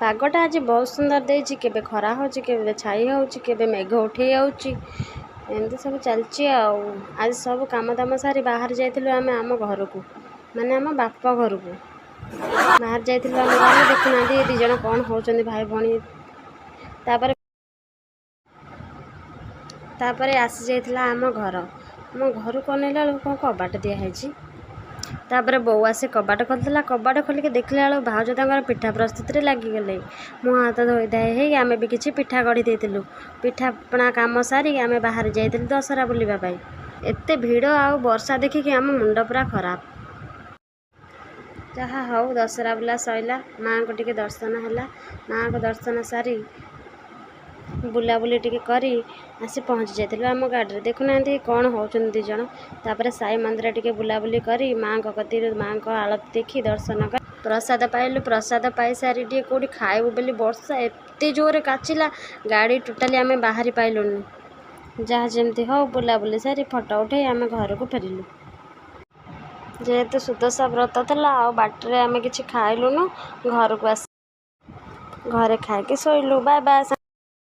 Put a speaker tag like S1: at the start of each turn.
S1: पागटा आज बहुत सुंदर देछि केबे खरा होछि केबे छाई होछि केबे मेघ उठे जाउछि एमती सब चलछि। आज सब काम दाम सारी बाहर जाइथिलु आमे आम घर को माने आम बापा घर को बाहर जाइथिलु आमे घर देखुना दी दी जण कोन होउछन्ती भाई भणी। तापरे आसी जाइथिला आम घर को नेला लोक कबाट दिया हैछि। तापरे बौ आसे कबाट खोलला कबाट खोलिके देखला बेलू भाउज तांकर पिठा प्रस्तुति लगी गले। मुँह हाथ धोई धाई हे आमे भी किछि पिठा गढ़ी देइथिलु। पिठा पणा काम सारी आमे बाहर जाइथिलु दशहरा बुलिबा पाई। एते भीड़ आ वर्षा देखिके आम मुंड पूरा खराब। जहा हौ दशहरा बुला सइला माँ को टिके दर्शन हैला। माँ को दर्शन सारी बुलाबुली टिके करी आसी पहुँची जाइथिलु आम गाड़ी देखुना कौन होउछन्ती दी जण। तापरे साई मंदिर टिके बुलाबुली करी माँ को कती माँ को आलती देखी दर्शन कर प्रसाद पाइलु। प्रसाद पाई सारी टिके कोठी खाइबु बोली वर्षा एते जोरे काचिला गाड़ी टोटाली आमे बाहरी पाइलुनी। जहा जेमती हो बुलाबुली सारी फोटो उठे आमे घर को फेरिलु। जेहेतु सुदशा व्रत थला आ बाटरे आमे किछि खाइलुनु घर को आस घरे खाइके सोइलु। Bye bye.